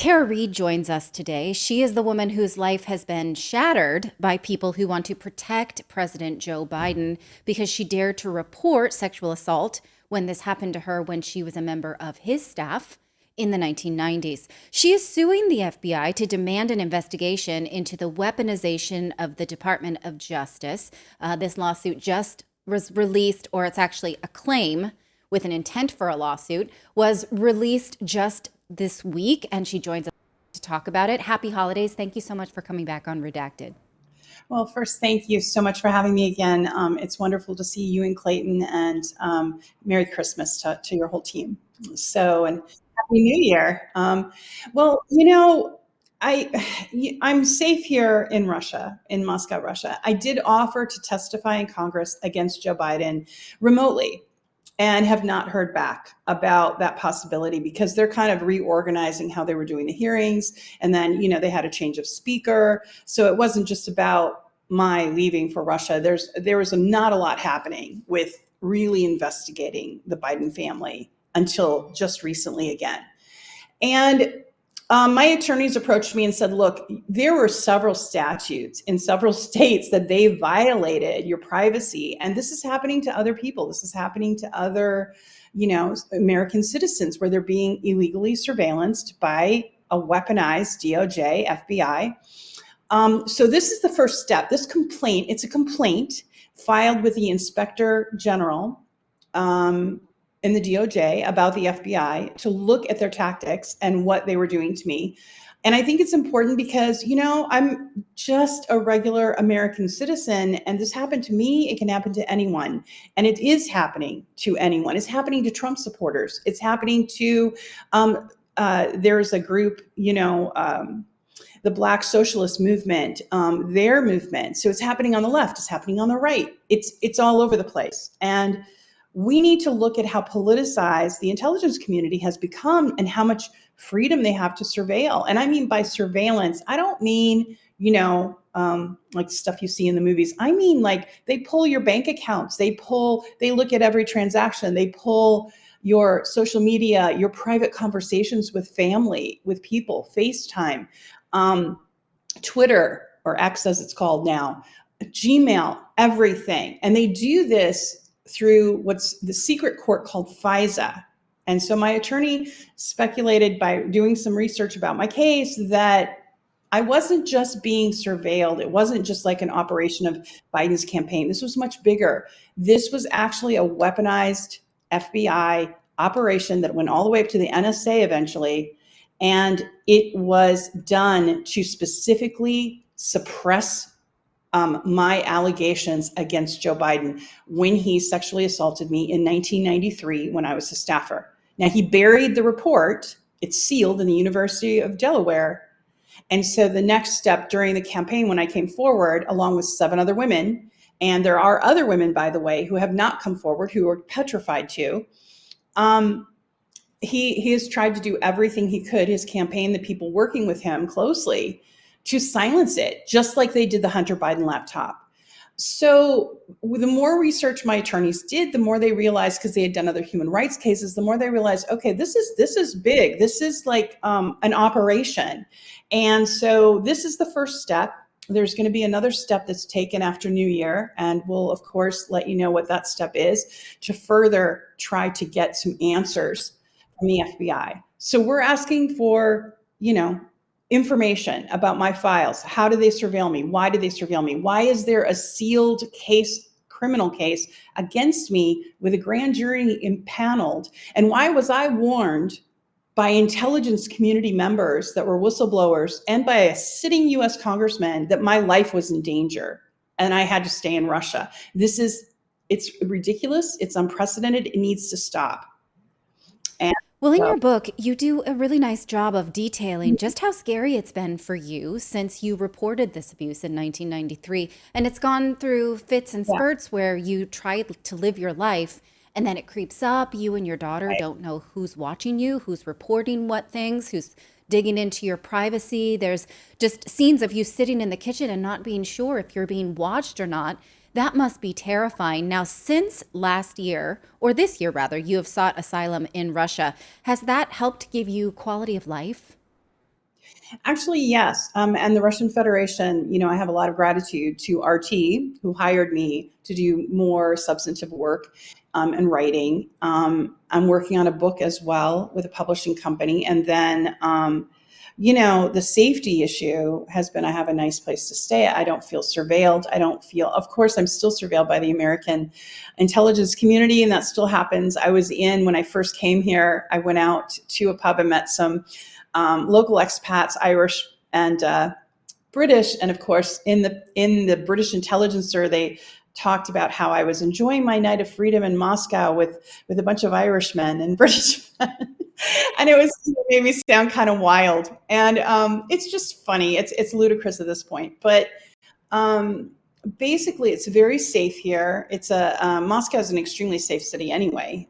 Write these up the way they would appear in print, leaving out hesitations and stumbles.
Tara Reade joins us today. She is the woman whose life has been shattered by people who want to protect President Joe Biden because she dared to report sexual assault when this happened to her when she was a member of his staff in the 1990s. She is suing the FBI to demand an investigation into the weaponization of the Department of Justice. This lawsuit just was released, or it's actually a claim with an intent for a lawsuit, was released just this week, and she joins us to talk about it. Happy holidays. Thank you so much for coming back on Redacted. Well, first, thank you so much for having me again. It's wonderful to see you and Clayton, and Merry Christmas to your whole team. And Happy New Year. Well, I'm safe here in Russia, in Moscow, Russia. I did offer to testify in Congress against Joe Biden remotely, and have not heard back about that possibility because they're kind of reorganizing how they were doing the hearings. And then, they had a change of speaker. So it wasn't just about my leaving for Russia. There was not a lot happening with really investigating the Biden family until just recently again. And my attorneys approached me and said, look, there were several statutes in several states that they violated your privacy. And this is happening to other people. This is happening to other, American citizens where they're being illegally surveillanced by a weaponized DOJ, FBI. So this is the first step. This complaint, it's a complaint filed with the Inspector General in the DOJ about the FBI to look at their tactics and what they were doing to me. And I think it's important because, I'm just a regular American citizen, and this happened to me. It can happen to anyone. And it is happening to anyone. It's happening to Trump supporters. It's happening to, there's a group, the Black Socialist Movement, their movement. So it's happening on the left. It's happening on the right. It's all over the place. And we need to look at how politicized the intelligence community has become and how much freedom they have to surveil. And I mean by surveillance, I don't mean, like stuff you see in the movies. I mean, like they pull your bank accounts, they look at every transaction, they pull your social media, your private conversations with family, with people, FaceTime, Twitter, or X as it's called now, Gmail, everything. And they do this through what's the secret court called FISA. And so my attorney speculated by doing some research about my case that I wasn't just being surveilled. It wasn't just like an operation of Biden's campaign. This was much bigger. This was actually a weaponized FBI operation that went all the way up to the NSA eventually. And it was done to specifically suppress my allegations against Joe Biden when he sexually assaulted me in 1993 when I was a staffer. Now, he buried the report. It's sealed in the University of Delaware. And so the next step during the campaign, when I came forward, along with 7 other women, and there are other women, by the way, who have not come forward, who are petrified to, he has tried to do everything he could, his campaign, the people working with him closely, to silence it, just like they did the Hunter Biden laptop. So the more research my attorneys did, the more they realized, because they had done other human rights cases, the more they realized, okay, this is big. This is like an operation. And so this is the first step. There's going to be another step that's taken after New Year, and we'll, of course, let you know what that step is to further try to get some answers from the FBI. So we're asking for, information about my files. How do they surveil me? Why do they surveil me? Why is there a sealed case, criminal case against me with a grand jury impaneled? And why was I warned by intelligence community members that were whistleblowers and by a sitting US congressman that my life was in danger and I had to stay in Russia? It's ridiculous. It's unprecedented. It needs to stop. And Well, in your book, you do a really nice job of detailing just how scary it's been for you since you reported this abuse in 1993. And it's gone through fits and yeah, spurts where you try to live your life and then it creeps up. You and your daughter right. don't know who's watching you, who's reporting what things, who's digging into your privacy. There's just scenes of you sitting in the kitchen and not being sure if you're being watched or not. That must be terrifying. Now, since last year, or this year rather, you have sought asylum in Russia. Has that helped give you quality of life? Actually, yes. And the Russian Federation, I have a lot of gratitude to RT, who hired me to do more substantive work and writing. I'm working on a book as well with a publishing company. And then, the safety issue has been I have a nice place to stay. I don't feel surveilled. I don't feel, of course, I'm still surveilled by the American intelligence community, and that still happens. When I first came here, I went out to a pub and met some local expats, Irish and British, and of course, in the British intelligencer, they talked about how I was enjoying my night of freedom in Moscow with a bunch of Irishmen and British men. And it made me sound kind of wild, and it's just funny. It's ludicrous at this point, but um, basically, it's very safe here. Moscow is an extremely safe city anyway,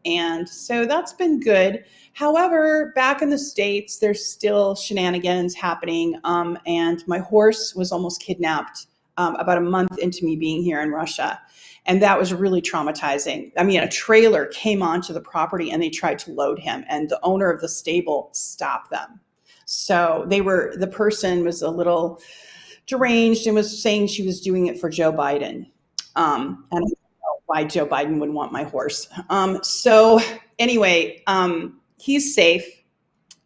and so that's been good. However, back in the States, there's still shenanigans happening, and my horse was almost kidnapped about a month into me being here in Russia. And that was really traumatizing. I mean, a trailer came onto the property and they tried to load him, and the owner of the stable stopped them. So the person was a little deranged and was saying she was doing it for Joe Biden. And I don't know why Joe Biden would want my horse. So anyway, he's safe.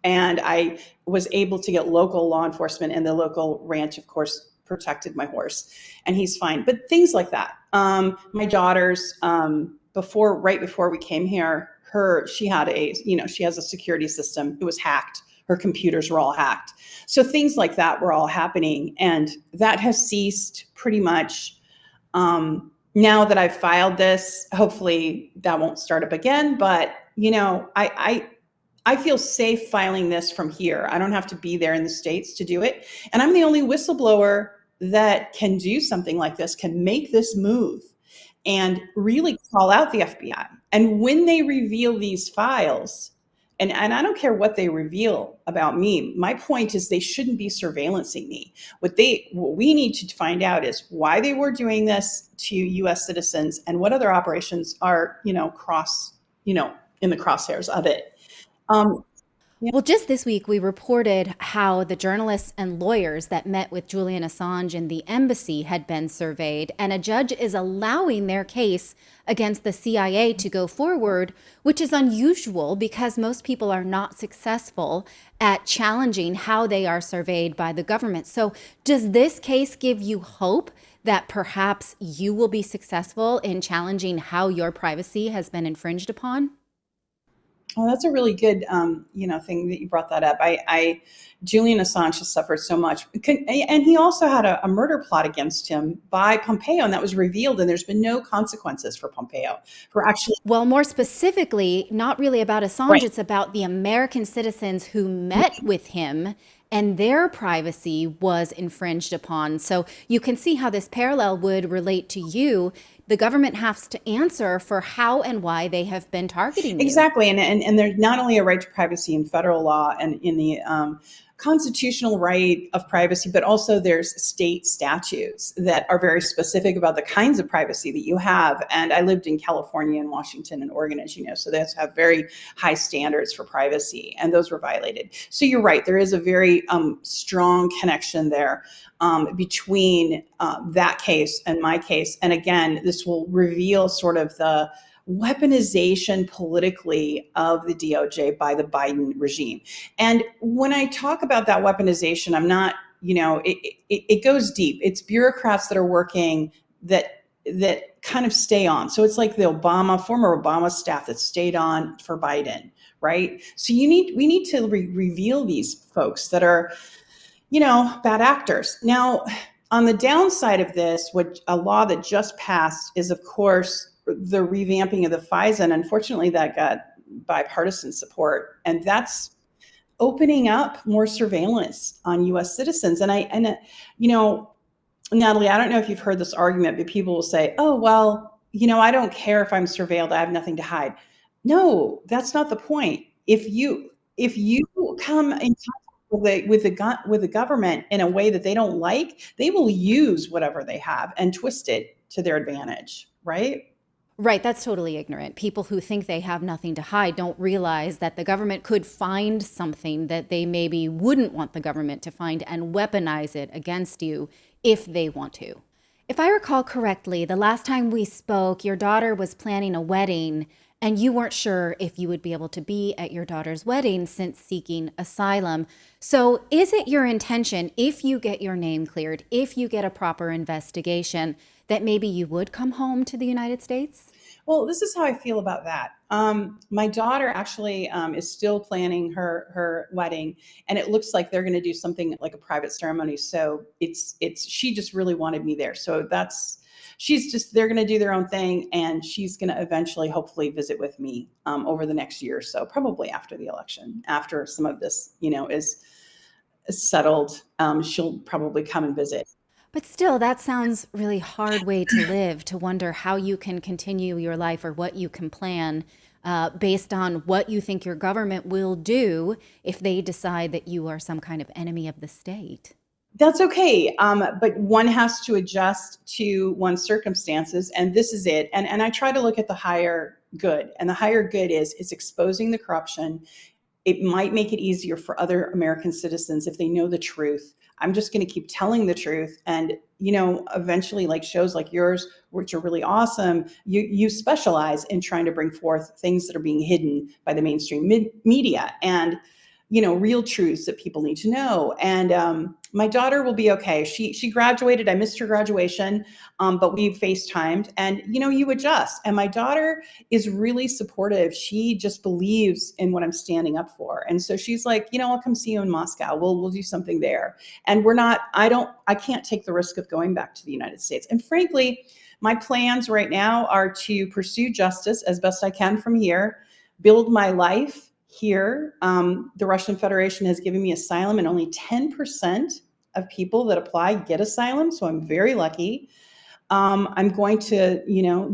And I was able to get local law enforcement, and the local ranch, of course, protected my horse, and he's fine. But things like that. My daughter's, right before we came here, she has a security system. It was hacked. Her computers were all hacked. So things like that were all happening, and that has ceased pretty much. Now that I've filed this, hopefully that won't start up again. But I feel safe filing this from here. I don't have to be there in the States to do it. And I'm the only whistleblower that can do something like this, can make this move and really call out the FBI. And when they reveal these files, and I don't care what they reveal about me, my point is they shouldn't be surveillancing me. What we need to find out is why they were doing this to US citizens, and what other operations are, in the crosshairs of it. Um, yeah. Well, just this week, we reported how the journalists and lawyers that met with Julian Assange in the embassy had been surveyed, and a judge is allowing their case against the CIA to go forward, which is unusual because most people are not successful at challenging how they are surveyed by the government. So, does this case give you hope that perhaps you will be successful in challenging how your privacy has been infringed upon? Oh, that's a really good, thing that you brought that up. Julian Assange has suffered so much, and he also had a murder plot against him by Pompeo, and that was revealed. And there's been no consequences for Pompeo for actually. Well, more specifically, not really about Assange, Right. it's about the American citizens who met with him and their privacy was infringed upon. So you can see how this parallel would relate to you. The government has to answer for how and why they have been targeting you. Exactly, and there's not only a right to privacy in federal law and in the constitutional right of privacy, but also there's state statutes that are very specific about the kinds of privacy that you have. And I lived in California and Washington and Oregon, as you know, so those have very high standards for privacy, and those were violated. So you're right, there is a very strong connection there between that case and my case. And again, this will reveal sort of the weaponization politically of the DOJ by the Biden regime. And when I talk about that weaponization, I'm not, it goes deep. It's bureaucrats that are working that kind of stay on. So it's like the former Obama staff that stayed on for Biden, right? So we need to reveal these folks that are, bad actors. Now, on the downside of this, what a law that just passed is, of course, the revamping of the FISA, and unfortunately that got bipartisan support, and that's opening up more surveillance on US citizens. Natalie, I don't know if you've heard this argument, but people will say, oh, well, I don't care if I'm surveilled, I have nothing to hide. No, that's not the point. If you come in contact with the government in a way that they don't like, they will use whatever they have and twist it to their advantage, right? Right, that's totally ignorant. People who think they have nothing to hide don't realize that the government could find something that they maybe wouldn't want the government to find and weaponize it against you if they want to. If I recall correctly, the last time we spoke, your daughter was planning a wedding and you weren't sure if you would be able to be at your daughter's wedding since seeking asylum. So, is it your intention, if you get your name cleared, if you get a proper investigation, that maybe you would come home to the United States? Well, this is how I feel about that. My daughter actually is still planning her wedding, and it looks like they're going to do something like a private ceremony. So it's she just really wanted me there. So that's she's just they're going to do their own thing, and she's going to eventually, hopefully, visit with me over the next year or so, probably after the election, after some of this, is settled. She'll probably come and visit. But still, that sounds really hard way to live, to wonder how you can continue your life or what you can plan based on what you think your government will do if they decide that you are some kind of enemy of the state. That's okay. But one has to adjust to one's circumstances, and this is it. And I try to look at the higher good, and the higher good is exposing the corruption. It might make it easier for other American citizens if they know the truth. I'm just going to keep telling the truth, and eventually, like shows like yours, which are really awesome, you specialize in trying to bring forth things that are being hidden by the mainstream media, and real truths that people need to know. And my daughter will be okay. She graduated. I missed her graduation, but we FaceTimed, and you adjust. And my daughter is really supportive. She just believes in what I'm standing up for, and so she's like, I'll come see you in Moscow. We'll do something there. And we're not. I can't take the risk of going back to the United States. And frankly, my plans right now are to pursue justice as best I can from here, build my life here. The Russian Federation has given me asylum, and only 10% of people that apply get asylum. So I'm very lucky. I'm going to,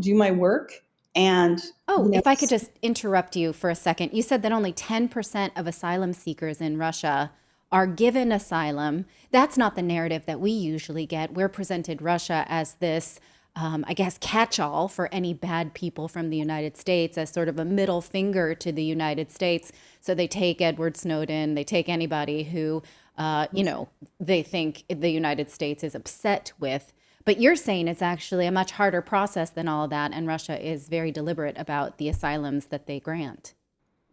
do my work and, Oh, if I could just interrupt you for a second. You said that only 10% of asylum seekers in Russia are given asylum. That's not the narrative that we usually get. We're presented Russia as this, I guess, catch all for any bad people from the United States, as sort of a middle finger to the United States. So they take Edward Snowden, they take anybody who, they think the United States is upset with. But you're saying it's actually a much harder process than all of that, and Russia is very deliberate about the asylums that they grant.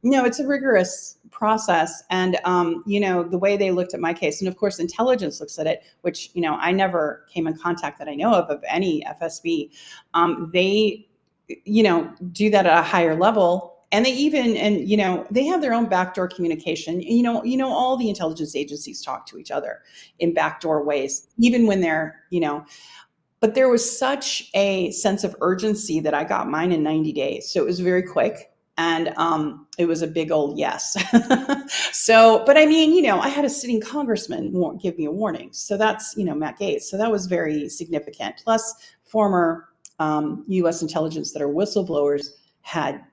no, it's a rigorous process. And, the way they looked at my case, and of course, intelligence looks at it, which, I never came in contact that I know of any FSB. They, do that at a higher level. And they even, and, they have their own backdoor communication. All the intelligence agencies talk to each other in backdoor ways, even when they're, but there was such a sense of urgency that I got mine in 90 days. So it was very quick. And it was a big old yes. So, but I mean, I had a sitting congressman give me a warning. So that's, Matt Gaetz. So that was very significant. Plus, former U.S. intelligence that are whistleblowers had,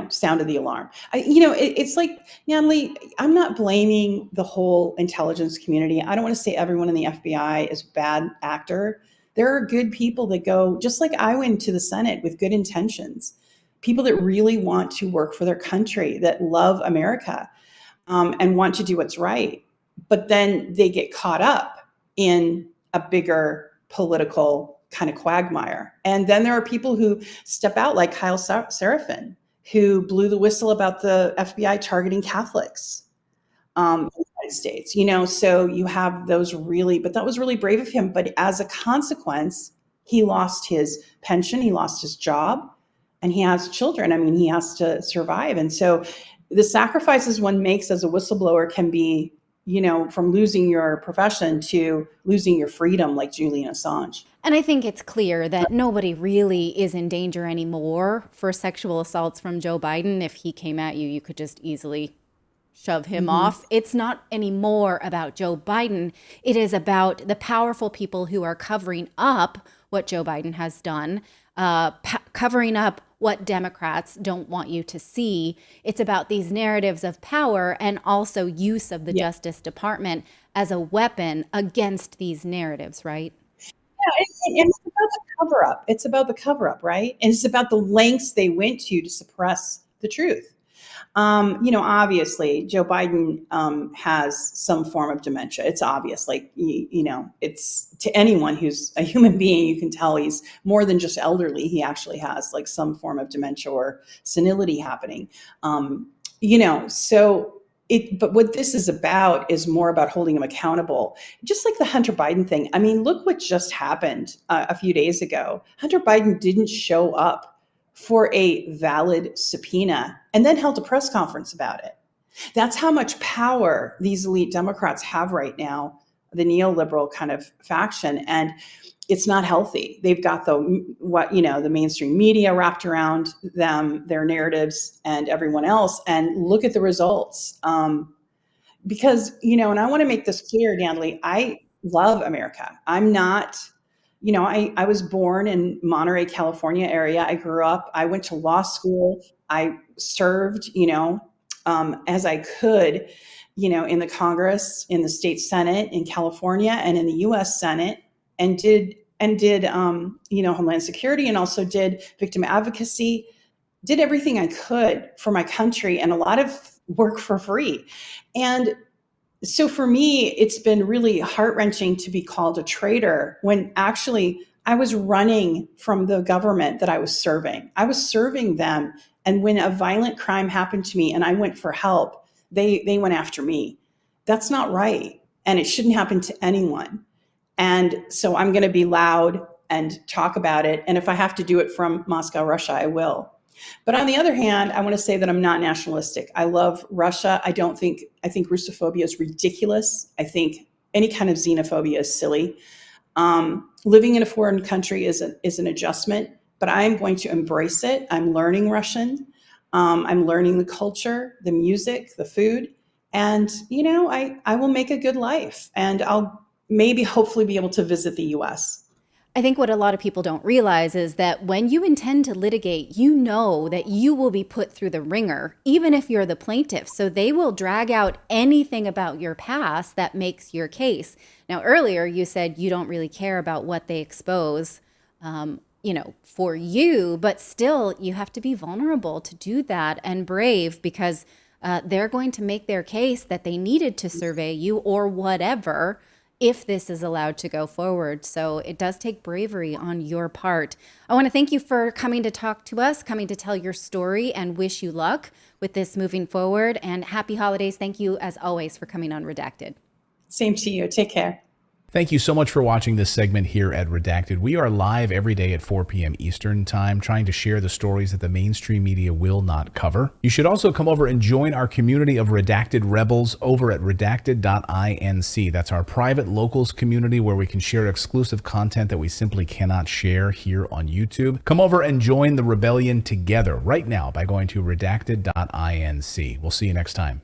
sounded the alarm. It's like, Natalie, I'm not blaming the whole intelligence community. I don't want to say everyone in the FBI is a bad actor. There are good people that go, just like I went to the Senate with good intentions, people that really want to work for their country, that love America, and want to do what's right. But then they get caught up in a bigger political kind of quagmire. And then there are people who step out, like Kyle Seraphin, who blew the whistle about the FBI targeting Catholics in the United States. So you have those really, but that was really brave of him. But as a consequence, he lost his pension, he lost his job, and he has children. I mean, he has to survive. And so the sacrifices one makes as a whistleblower can be, from losing your profession to losing your freedom, like Julian Assange. And I think it's clear that nobody really is in danger anymore for sexual assaults from Joe Biden. If he came at you, you could just easily shove him off. It's not anymore about Joe Biden. It is about the powerful people who are covering up what Joe Biden has done, covering up what Democrats don't want you to see. It's about these narratives of power and also use of the Justice Department as a weapon against these narratives, right? And it's about the cover up. It's about the cover up, right? And it's about the lengths they went to suppress the truth. Obviously, Joe Biden has some form of dementia. It's obvious. Like, it's to anyone who's a human being, you can tell he's more than just elderly. He actually has like some form of dementia or senility happening. So but what this is about is more about holding him accountable. Just like the Hunter Biden thing. I mean, look what just happened a few days ago. Hunter Biden didn't show up for a valid subpoena and then held a press conference about it. That's how much power these elite Democrats have right now, the neoliberal kind of faction. And it's not healthy. They've got the mainstream media wrapped around them, their narratives, and everyone else. And look at the results. Because, and I want to make this clear, Natalie, I love America. I'm not, I was born in Monterey, California area. I grew up, I went to law school. I served, as I could, in the Congress, in the state Senate in California, and in the U.S. Senate, and did Homeland Security, and also did victim advocacy, did everything I could for my country, and a lot of work for free. And so for me, it's been really heart-wrenching to be called a traitor when actually I was running from the government that I was serving. I was serving them. And when a violent crime happened to me and I went for help, they went after me. That's not right. And it shouldn't happen to anyone. And so I'm going to be loud and talk about it. And if I have to do it from Moscow, Russia, I will. But on the other hand, I want to say that I'm not nationalistic. I love Russia. I think Russophobia is ridiculous. I think any kind of xenophobia is silly. Living in a foreign country is an adjustment, but I am going to embrace it. I'm learning Russian. I'm learning the culture, the music, the food. And, I will make a good life. And I'll maybe hopefully be able to visit the US. I think what a lot of people don't realize is that when you intend to litigate, you know that you will be put through the ringer, even if you're the plaintiff. So they will drag out anything about your past that makes your case. Now, earlier you said you don't really care about what they expose, for you, but still you have to be vulnerable to do that and brave because they're going to make their case that they needed to survey you or whatever if this is allowed to go forward. So it does take bravery on your part. I want to thank you for coming to talk to us, coming to tell your story, and wish you luck with this moving forward. And happy holidays. Thank you, as always, for coming on Redacted. Same to you. Take care. Thank you so much for watching this segment here at Redacted. We are live every day at 4 p.m. Eastern Time, trying to share the stories that the mainstream media will not cover. You should also come over and join our community of Redacted Rebels over at redacted.inc. That's our private locals community where we can share exclusive content that we simply cannot share here on YouTube. Come over and join the rebellion together right now by going to redacted.inc. We'll see you next time.